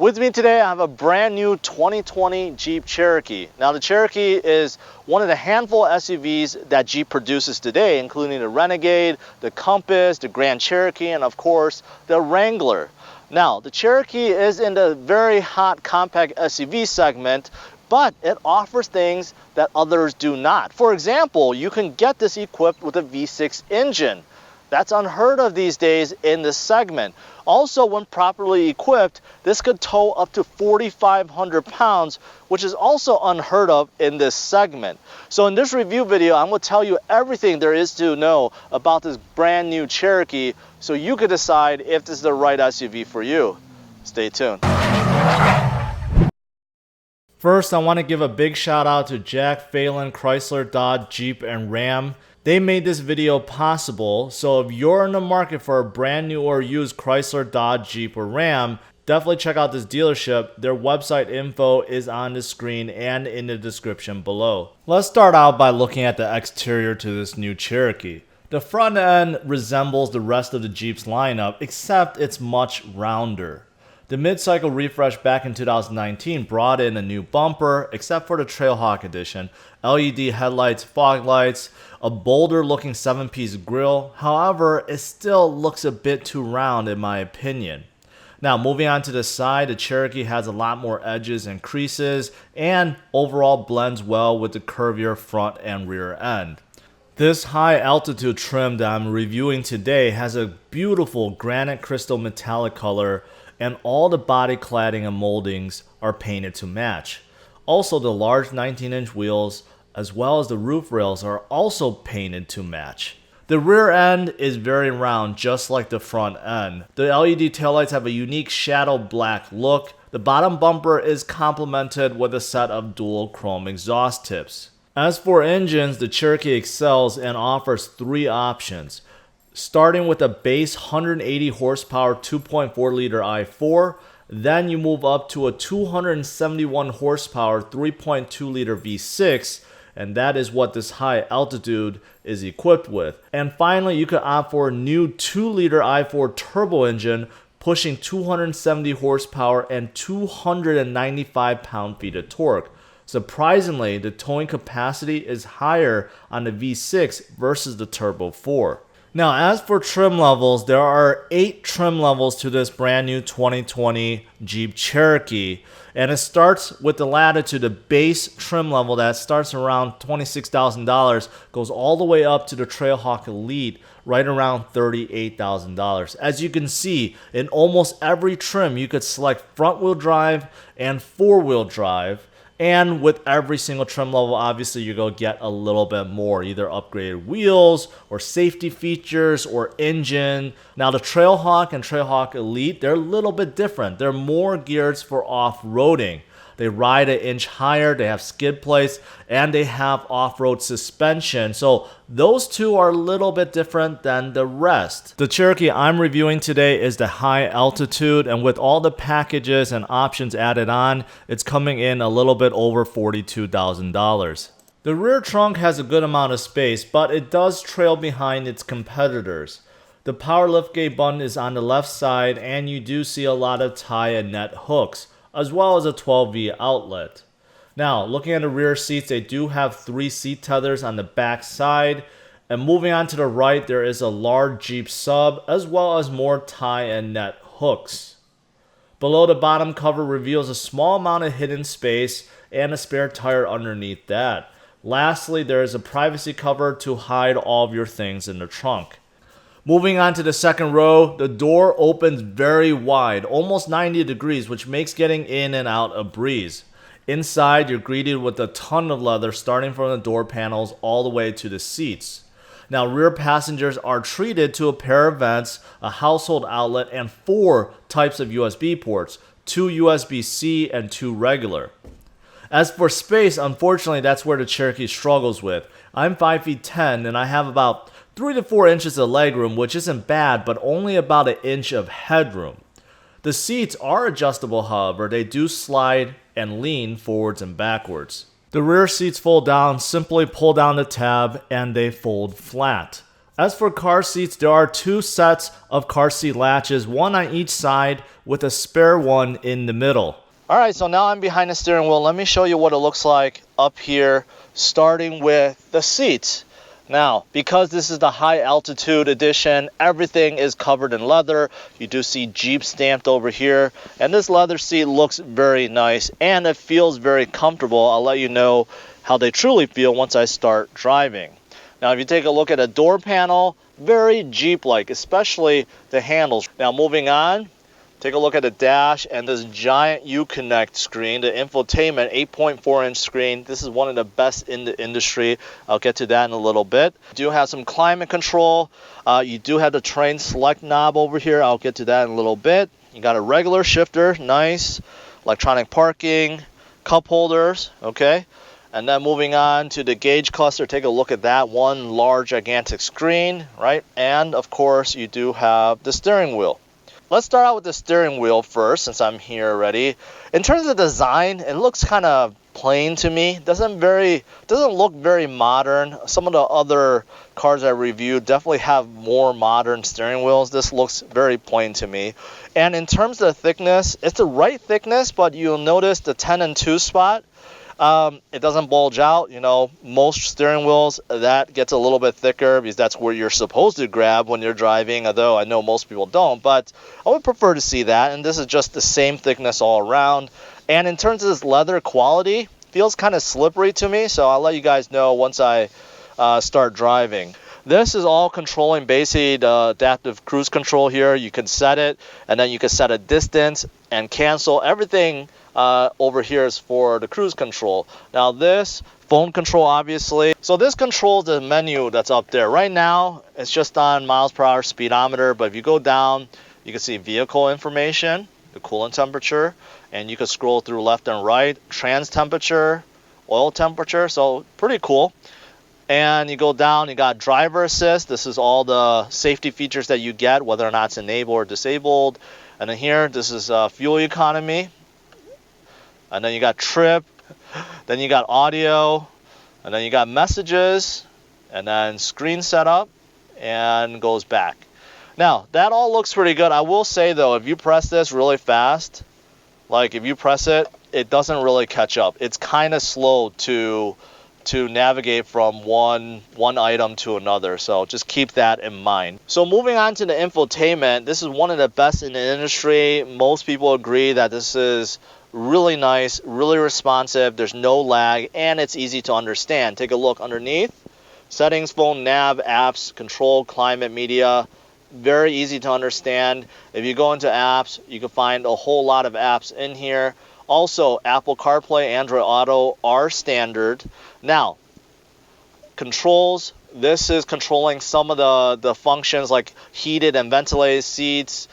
With me today, I have a brand new 2020 Jeep Cherokee. Now, the Cherokee is one of the handful of SUVs that Jeep produces today, including the Renegade, the Compass, the Grand Cherokee, and of course, the Wrangler. Now, the Cherokee is in the very hot compact SUV segment, but it offers things that others do not. For example, you can get this equipped with a V6 engine. That's unheard of these days in this segment. Also, when properly equipped, this could tow up to 4,500 pounds, which is also unheard of in this segment. So in this review video, I'm going to tell you everything there is to know about this brand new Cherokee so you can decide if this is the right SUV for you. Stay tuned. First, I want to give a big shout out to Jack, Phelan, Chrysler, Dodge, Jeep, and Ram. They made this video possible, so if you're in the market for a brand new or used Chrysler, Dodge, Jeep, or Ram, definitely check out this dealership. Their website info is on the screen and in the description below. Let's start out by looking at the exterior to this new Cherokee. The front end resembles the rest of the Jeep's lineup, except it's much rounder. The mid-cycle refresh back in 2019 brought in a new bumper, except for the Trailhawk edition, LED headlights, fog lights, a bolder looking 7-piece grille. However, it still looks a bit too round in my opinion. Now, moving on to the side, the Cherokee has a lot more edges and creases, and overall blends well with the curvier front and rear end. This high altitude trim that I'm reviewing today has a beautiful granite crystal metallic color, and all the body cladding and moldings are painted to match. Also, the large 19-inch wheels as well as the roof rails are also painted to match. The rear end is very round, just like the front end. The LED taillights have a unique shadow black look. The bottom bumper is complemented with a set of dual chrome exhaust tips. As for engines, the Cherokee excels and offers 3 options. Starting with a base 180 horsepower 2.4 liter i4, then you move up to a 271 horsepower 3.2 liter V6, and that is what this high altitude is equipped with. And finally, you could opt for a new 2 liter i4 turbo engine pushing 270 horsepower and 295 pound-feet of torque. Surprisingly, the towing capacity is higher on the V6 versus the Turbo 4. Now, as for trim levels, there are 8 trim levels to this brand new 2020 Jeep Cherokee. And it starts with the Latitude, the base trim level that starts around $26,000, goes all the way up to the Trailhawk Elite, right around $38,000. As you can see, in almost every trim, you could select front-wheel drive and four-wheel drive. And with every single trim level, obviously, you're going to get a little bit more, either upgraded wheels or safety features or engine. Now, the Trailhawk and Trailhawk Elite, they're a little bit different. They're more geared for off-roading. They ride an inch higher, they have skid plates, and they have off-road suspension. So those two are a little bit different than the rest. The Cherokee I'm reviewing today is the high altitude, and with all the packages and options added on, it's coming in a little bit over $42,000. The rear trunk has a good amount of space, but it does trail behind its competitors. The power liftgate button is on the left side, and you do see a lot of tie and net hooks, as well as a 12V outlet. Now, looking at the rear seats, they do have 3 seat tethers on the back side. And moving on to the right, there is a large Jeep sub, as well as more tie and net hooks. Below the bottom cover reveals a small amount of hidden space and a spare tire underneath that. Lastly, there is a privacy cover to hide all of your things in the trunk. Moving on to the second row, the door opens very wide, almost 90 degrees, which makes getting in and out a breeze. Inside, you're greeted with a ton of leather starting from the door panels all the way to the seats. Now, rear passengers are treated to a pair of vents, a household outlet, and 4 types of USB ports, 2 USB-C and 2 regular. As for space, unfortunately, that's where the Cherokee struggles with. I'm 5 feet 10 and I have about 3 to 4 inches of legroom, which isn't bad, but only about an inch of headroom. The seats are adjustable, however, they do slide and lean forwards and backwards. The rear seats fold down, simply pull down the tab and they fold flat. As for car seats, there are 2 sets of car seat latches, one on each side with a spare one in the middle. Alright, so now I'm behind the steering wheel. Let me show you what it looks like up here, starting with the seats. Now, because this is the high altitude edition, everything is covered in leather. You do see Jeep stamped over here, and this leather seat looks very nice and it feels very comfortable. I'll let you know how they truly feel once I start driving. Now, if you take a look at a door panel, very Jeep-like, especially the handles. Now, moving on, take a look at the dash and this giant Uconnect screen, the infotainment 8.4-inch screen. This is one of the best in the industry. I'll get to that in a little bit. You do have some climate control. You do have the terrain select knob over here. I'll get to that in a little bit. You got a regular shifter, nice. Electronic parking, cup holders, okay. And then moving on to the gauge cluster, take a look at that one large gigantic screen, right? And of course, you do have the steering wheel. Let's start out with the steering wheel first, since I'm here already. In terms of design, it looks kind of plain to me. Doesn't look very modern. Some of the other cars I reviewed definitely have more modern steering wheels. This looks very plain to me. And in terms of the thickness, it's the right thickness, but you'll notice the 10 and 2 spot. It doesn't bulge out. You know, most steering wheels, that gets a little bit thicker because that's where you're supposed to grab when you're driving, although I know most people don't, but I would prefer to see that. And this is just the same thickness all around. And in terms of this leather quality, feels kind of slippery to me, so I'll let you guys know once I start driving. This is all controlling basically the adaptive cruise control here. You can set it, and then you can set a distance and cancel. Everything over here is for the cruise control. Now this phone control, obviously. So this controls the menu that's up there. Right now, it's just on miles per hour speedometer, but if you go down, you can see vehicle information, the coolant temperature, and you can scroll through left and right, trans temperature, oil temperature, so pretty cool. And you go down, you got driver assist. This is all the safety features that you get, whether or not it's enabled or disabled. And then here, this is fuel economy. And then you got trip. Then you got audio. And then you got messages. And then screen setup. And goes back. Now, that all looks pretty good. I will say, though, if you press this really fast, like if you press it, it doesn't really catch up. It's kind of slow to navigate from one item to another, so just keep that in mind. So moving on to the infotainment, this is one of the best in the industry. Most people agree that this is really nice, really responsive, there's no lag, and it's easy to understand. Take a look underneath. Settings, phone, nav, apps, control, climate, media. Very easy to understand. If you go into apps, you can find a whole lot of apps in here. Also, Apple CarPlay, Android Auto are standard. Now, controls, this is controlling some of the functions like heated and ventilated seats,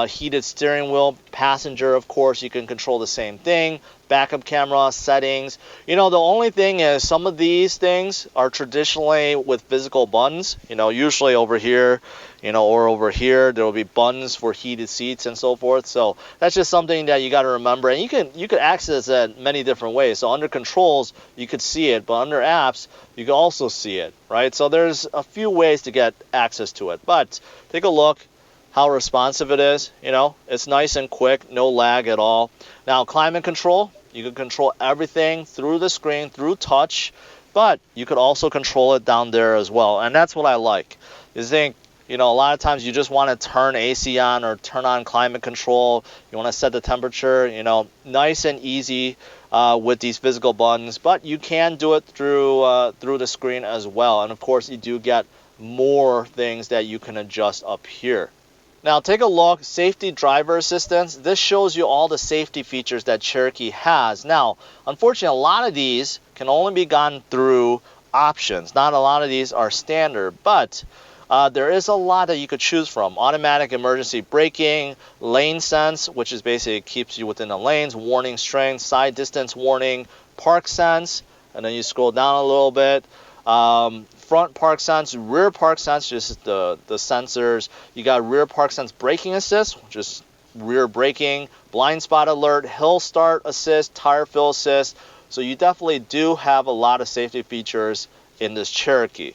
heated steering wheel, passenger, of course, you can control the same thing, backup camera, settings. You know, the only thing is some of these things are traditionally with physical buttons, you know, usually over here, you know, or over here, there will be buttons for heated seats and so forth. So that's just something that you got to remember. And you can access it many different ways. So under controls, you could see it, but under apps, you can also see it, right? So there's a few ways to get access to it. But take a look how responsive it is. You know, it's nice and quick, no lag at all. Now, climate control, you can control everything through the screen, through touch, but you could also control it down there as well. And that's what I like. Is think, you know, a lot of times you just want to turn AC on or turn on climate control. You want to set the temperature, you know, nice and easy with these physical buttons. But you can do it through the screen as well. And of course, you do get more things that you can adjust up here. Now take a look, safety driver assistance. This shows you all the safety features that Cherokee has. Now, unfortunately, a lot of these can only be gotten through options. Not a lot of these are standard, but there is a lot that you could choose from. Automatic emergency braking, lane sense, which is basically keeps you within the lanes, warning strength, side distance warning, park sense, and then you scroll down a little bit. Front park sense, rear park sense, just the sensors. You got rear park sense braking assist, which is rear braking, blind spot alert, hill start assist, tire fill assist. So you definitely do have a lot of safety features in this Cherokee.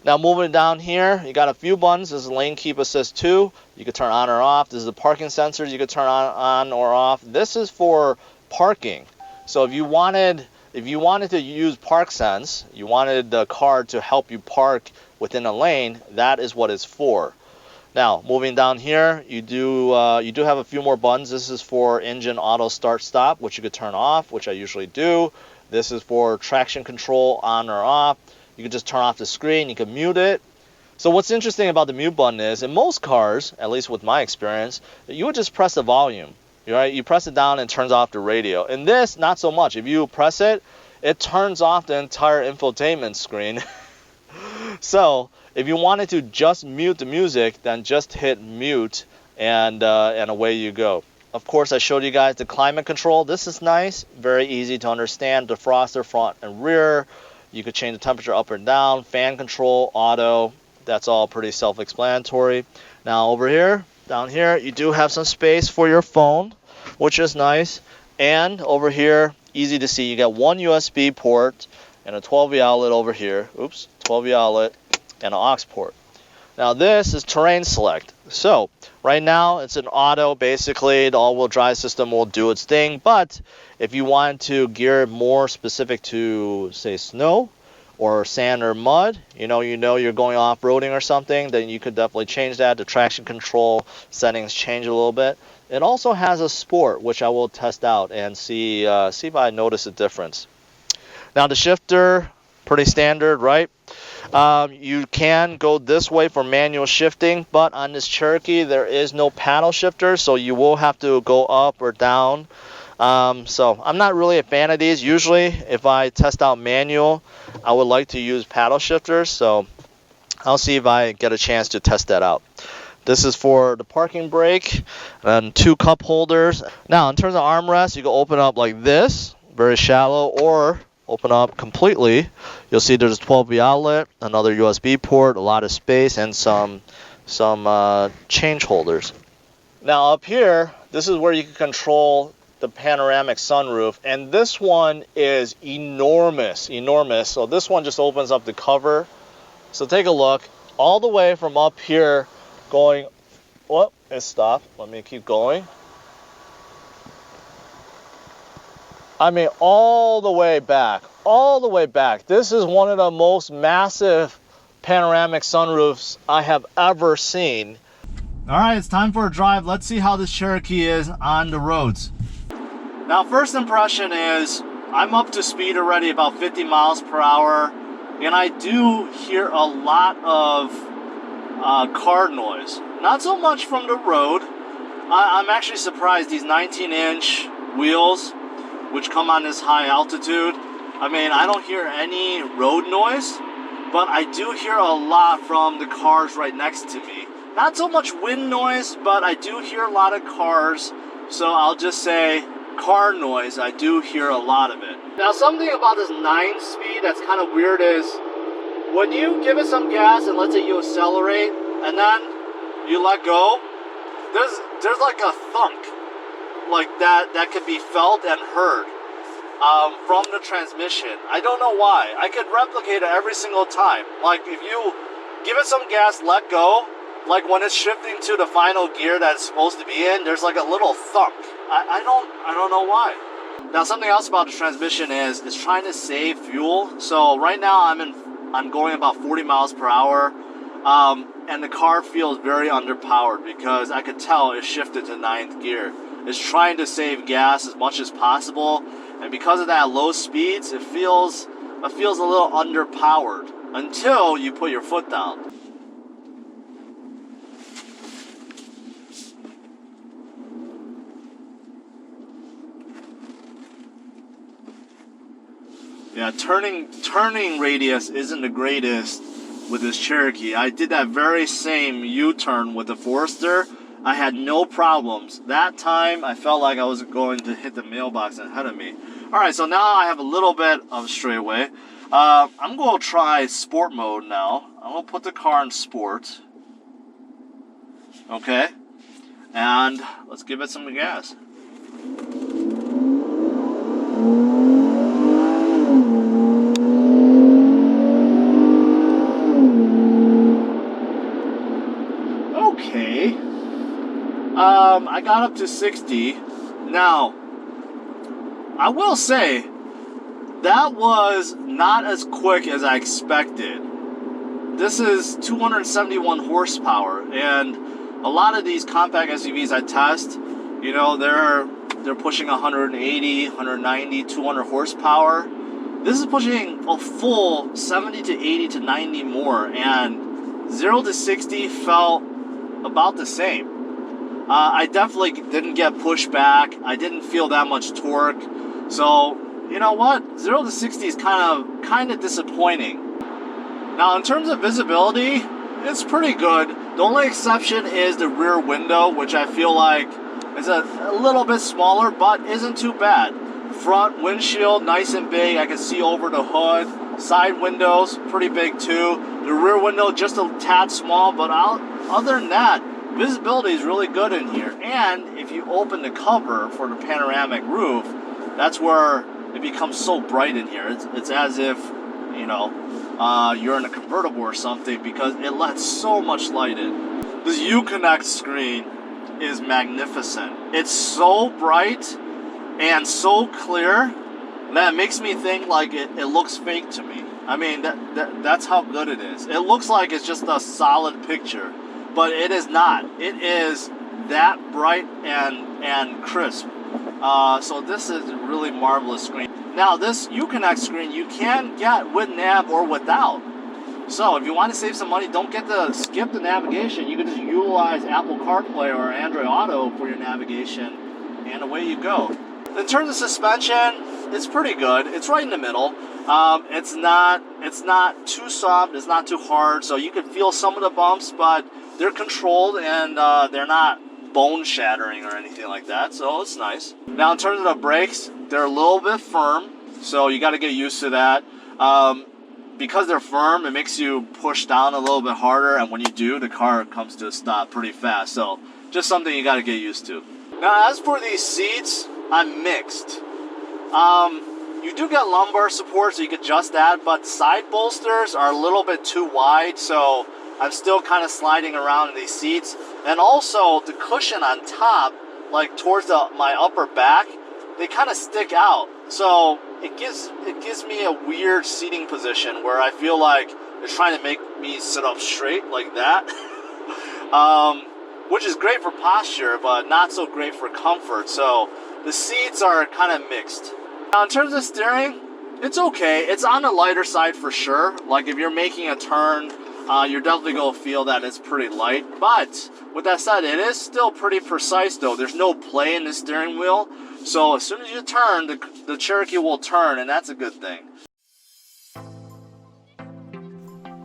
Now moving down here, you got a few buttons. This is lane keep assist 2. You can turn on or off. This is the parking sensors. You can turn on or off. This is for parking. So if you wanted to use park sense, you wanted the car to help you park within a lane, that is what it's for. Now moving down here, you do have a few more buttons. This is for engine auto start stop, which you could turn off, which I usually do. This is for traction control on or off. You can just turn off the screen, you can mute it. So what's interesting about the mute button is, in most cars, at least with my experience, you would just press the volume, right? You press it down and it turns off the radio. In this, not so much. If you press it, it turns off the entire infotainment screen. So if you wanted to just mute the music, then just hit mute and away you go. Of course, I showed you guys the climate control. This is nice, very easy to understand. Defroster front and rear. You could change the temperature up or down, fan control, auto. That's all pretty self-explanatory. Now over here, down here, you do have some space for your phone, which is nice. And over here, easy to see, you got one USB port and a 12V outlet over here. Oops, 12V outlet and an aux port. Now this is terrain select. So right now it's an auto, basically the all-wheel drive system will do its thing, but if you want to gear it more specific to, say, snow or sand or mud, you know you're going off-roading or something, then you could definitely change that. The traction control settings change a little bit. It also has a sport, which I will test out and see if I notice a difference. Now the shifter, pretty standard, right? You can go this way for manual shifting, but on this Cherokee there is no paddle shifter, so you will have to go up or down. So I'm not really a fan of these. Usually if I test out manual, I would like to use paddle shifters, so I'll see if I get a chance to test that out. This is for the parking brake and 2 cup holders. Now in terms of armrest, you can open up like this, very shallow, or open up completely. You'll see there's a 12V outlet, another USB port, a lot of space, and some change holders. Now up here, this is where you can control the panoramic sunroof, and this one is enormous. So this one just opens up the cover. So take a look, all the way from up here going, whoop, it stopped. Let me keep going. I mean, all the way back. This is one of the most massive panoramic sunroofs I have ever seen. All right, it's time for a drive. Let's see how this Cherokee is on the roads. Now, first impression is I'm up to speed already, about 50 miles per hour, and I do hear a lot of car noise. Not so much from the road. I'm actually surprised these 19-inch wheels, which come on this high altitude. I mean, I don't hear any road noise, but I do hear a lot from the cars right next to me. Not so much wind noise, but I do hear a lot of cars, so I'll just say car noise. I do hear a lot of it. Now, something about this 9-speed that's kind of weird is when you give it some gas and let's say you accelerate and then you let go, there's like a thunk like that could be felt and heard from the transmission. I don't know why. I could replicate it every single time. Like if you give it some gas, let go, like when it's shifting to the final gear that it's supposed to be in, there's like a little thunk. I don't know why. Now something else about the transmission is it's trying to save fuel. So right now I'm going about 40 miles per hour, and the car feels very underpowered because I could tell it shifted to 9th gear. It's trying to save gas as much as possible, and because of that low speeds, it feels a little underpowered until you put your foot down. Yeah, turning radius isn't the greatest with this Cherokee. I did that very same U-turn with the Forester. I had no problems. That time, I felt like I was going to hit the mailbox ahead of me. Alright, so now I have a little bit of straightaway. I'm going to try sport mode now. I'm going to put the car in sport. Okay. And let's give it some gas. I got up to 60. Now, I will say that was not as quick as I expected. This is 271 horsepower, and a lot of these compact SUVs I test, you know, they're pushing 180, 190, 200 horsepower. This is pushing a full 70 to 80 to 90 more, and 0 to 60 felt about the same. I definitely didn't get pushed back. I didn't feel that much torque. So, you know what? 0 to 60 is kind of disappointing. Now, in terms of visibility, it's pretty good. The only exception is the rear window, which I feel like is a little bit smaller, but isn't too bad. Front windshield, nice and big. I can see over the hood. Side windows, pretty big too. The rear window, just a tad small, but other than that, visibility is really good in here. And if you open the cover for the panoramic roof, that's where it becomes so bright in here. It's as if, you know, you're in a convertible or something, because it lets so much light in. This Uconnect screen is magnificent. It's so bright and so clear that it makes me think like it looks fake to me. I mean, that's how good it is. It looks like it's just a solid picture, but it is not. It is that bright and crisp. So this is a really marvelous screen. Now, this Uconnect screen you can get with nav or without. So if you want to save some money, don't skip the navigation. You can just utilize Apple CarPlay or Android Auto for your navigation, and away you go. In terms of suspension, it's pretty good. It's right in the middle. It's not too soft. It's not too hard. So you can feel some of the bumps, but they're controlled, and they're not bone shattering or anything like that. So it's nice. Now, in terms of the brakes, they're a little bit firm, so you got to get used to that. Because they're firm, it makes you push down a little bit harder, and when you do, the car comes to a stop pretty fast. So just something you got to get used to. Now, as for these seats, I'm mixed. You do get lumbar support, so you can adjust that, but side bolsters are a little bit too wide, so I'm still kind of sliding around in these seats. And also, the cushion on top, like towards my upper back, they kind of stick out. So it gives me a weird seating position where I feel like it's trying to make me sit up straight like that. Which is great for posture, but not so great for comfort. So the seats are kind of mixed. Now, in terms of steering, it's okay. It's on the lighter side for sure. Like if you're making a turn, you're definitely going to feel that it's pretty light. But with that said, it is still pretty precise though. There's no play in the steering wheel. So as soon as you turn, the Cherokee will turn, and that's a good thing.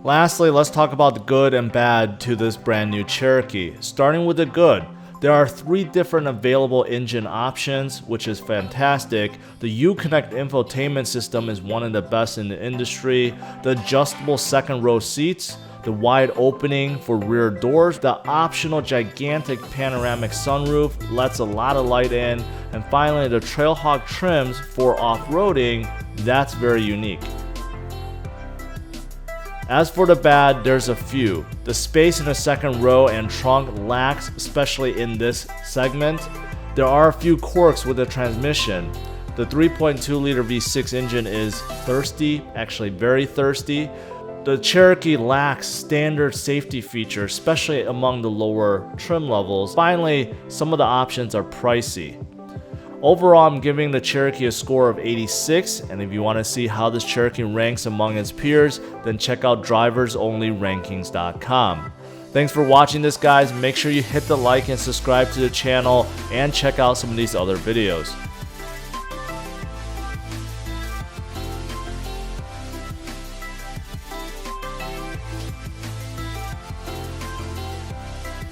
Lastly, let's talk about the good and bad to this brand new Cherokee. Starting with the good, there are 3 different available engine options, which is fantastic. The Uconnect infotainment system is one of the best in the industry. The adjustable second row seats, the wide opening for rear doors, the optional gigantic panoramic sunroof lets a lot of light in, and finally the Trailhawk trims for off-roading. That's very unique. As for the bad, there's a few. The space in the second row and trunk lacks, especially in this segment. There are a few quirks with the transmission. The 3.2 liter V6 engine is thirsty, actually very thirsty. The Cherokee lacks standard safety features, especially among the lower trim levels. Finally, some of the options are pricey. Overall, I'm giving the Cherokee a score of 86, and if you want to see how this Cherokee ranks among its peers, then check out driversonlyrankings.com. Thanks for watching this, guys. Make sure you hit the like and subscribe to the channel, and check out some of these other videos.